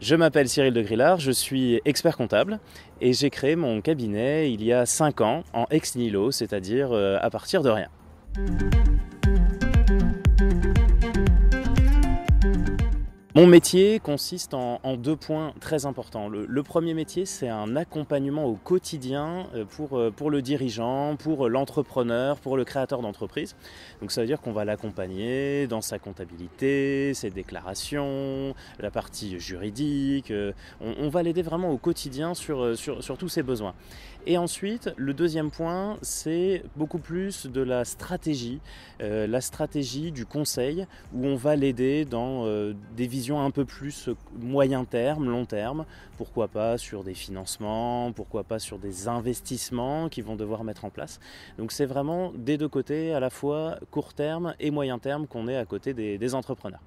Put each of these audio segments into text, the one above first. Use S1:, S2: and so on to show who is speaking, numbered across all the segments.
S1: Je m'appelle Cyril de Grillard, je suis expert comptable et j'ai créé mon cabinet il y a 5 ans en ex nihilo, c'est-à-dire à partir de rien. Mon métier consiste en 2 points très importants. Le premier métier, c'est un accompagnement au quotidien pour le dirigeant, pour l'entrepreneur, pour le créateur d'entreprise. Donc ça veut dire qu'on va l'accompagner dans sa comptabilité, ses déclarations, la partie juridique. On va l'aider vraiment au quotidien sur tous ses besoins. Et ensuite, le deuxième point, c'est beaucoup plus de la stratégie du conseil, où on va l'aider dans des visions un peu plus moyen terme, long terme, pourquoi pas sur des financements, pourquoi pas sur des investissements qu'ils vont devoir mettre en place. Donc c'est vraiment des deux côtés, à la fois court terme et moyen terme, qu'on est à côté des entrepreneurs.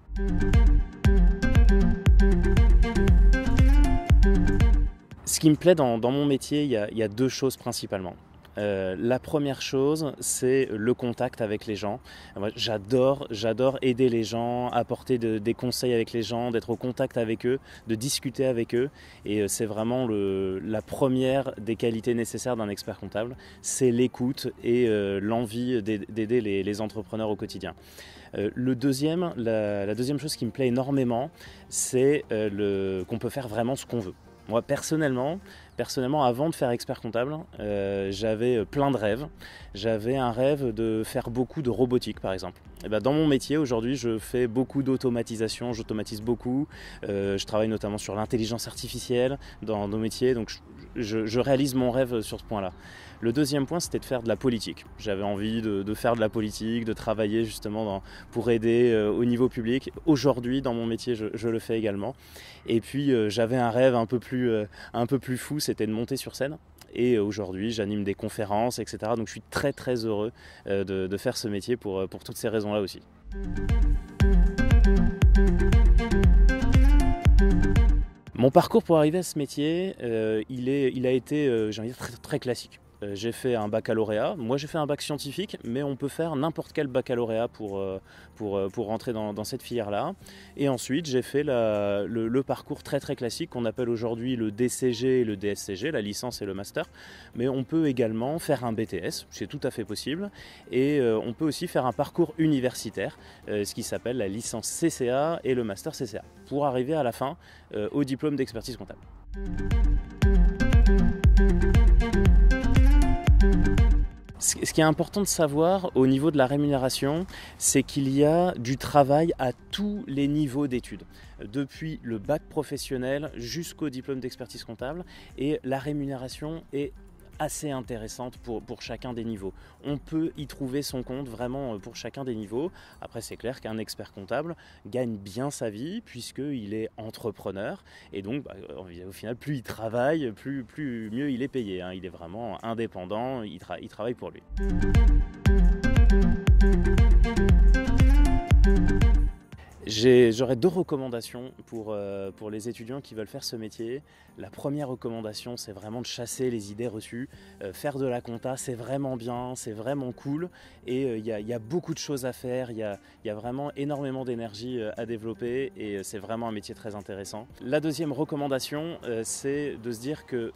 S1: Ce qui me plaît dans mon métier, il y a 2 choses principalement. La première chose, c'est le contact avec les gens. Moi, j'adore aider les gens, apporter des conseils avec les gens, d'être au contact avec eux, de discuter avec eux. Et c'est vraiment la première des qualités nécessaires d'un expert comptable, c'est l'écoute et l'envie d'aider les entrepreneurs au quotidien. La deuxième chose qui me plaît énormément, c'est qu'on peut faire vraiment ce qu'on veut. Moi, personnellement, avant de faire expert comptable, j'avais plein de rêves. J'avais un rêve de faire beaucoup de robotique, par exemple. Et dans mon métier, aujourd'hui, je fais beaucoup d'automatisation, j'automatise beaucoup. Je travaille notamment sur l'intelligence artificielle dans nos métiers, donc je réalise mon rêve sur ce point-là. Le deuxième point, c'était de faire de la politique. J'avais envie de faire de la politique, de travailler justement pour aider au niveau public. Aujourd'hui, dans mon métier, je le fais également. Et puis, j'avais un rêve un peu plus fou, c'était de monter sur scène. Et aujourd'hui, j'anime des conférences, etc. Donc, je suis très, très heureux de faire ce métier pour toutes ces raisons-là aussi. Mon parcours pour arriver à ce métier, il a été, j'ai envie de dire, très, très classique. J'ai fait un baccalauréat. Moi, j'ai fait un bac scientifique, mais on peut faire n'importe quel baccalauréat pour rentrer dans cette filière-là. Et ensuite, j'ai fait le parcours très très classique qu'on appelle aujourd'hui le DCG et le DSCG, la licence et le master. Mais on peut également faire un BTS, c'est tout à fait possible. Et on peut aussi faire un parcours universitaire, ce qui s'appelle la licence CCA et le master CCA, pour arriver à la fin au diplôme d'expertise comptable. Ce qui est important de savoir au niveau de la rémunération, c'est qu'il y a du travail à tous les niveaux d'études, depuis le bac professionnel jusqu'au diplôme d'expertise comptable, et la rémunération est assez intéressante pour chacun des niveaux. On peut y trouver son compte vraiment pour chacun des niveaux. Après, c'est clair qu'un expert comptable gagne bien sa vie puisqu'il est entrepreneur et donc au final, plus il travaille, plus mieux il est payé. Il est vraiment indépendant, il travaille pour lui. J'aurais 2 recommandations pour les étudiants qui veulent faire ce métier. La première recommandation, c'est vraiment de chasser les idées reçues. Faire de la compta, c'est vraiment bien, c'est vraiment cool. Et il y a beaucoup de choses à faire, il y a vraiment énormément d'énergie à développer et c'est vraiment un métier très intéressant. La deuxième recommandation, c'est de se dire que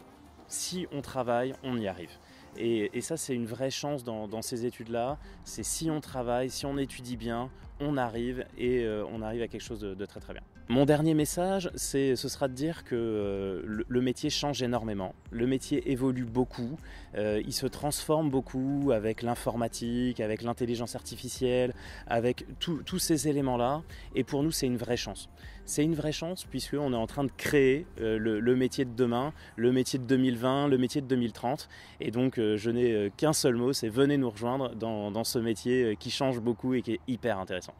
S1: si on travaille, on y arrive. Et ça, c'est une vraie chance dans ces études-là. C'est si on travaille, si on étudie bien, on arrive et on arrive à quelque chose de très très bien. Mon dernier message, ce sera de dire que le métier change énormément. Le métier évolue beaucoup, il se transforme beaucoup avec l'informatique, avec l'intelligence artificielle, avec tous ces éléments-là. Et pour nous, c'est une vraie chance. C'est une vraie chance puisqu'on est en train de créer le métier de demain, le métier de 2020, le métier de 2030. Et donc, je n'ai qu'un seul mot, c'est venez nous rejoindre dans ce métier qui change beaucoup et qui est hyper intéressant.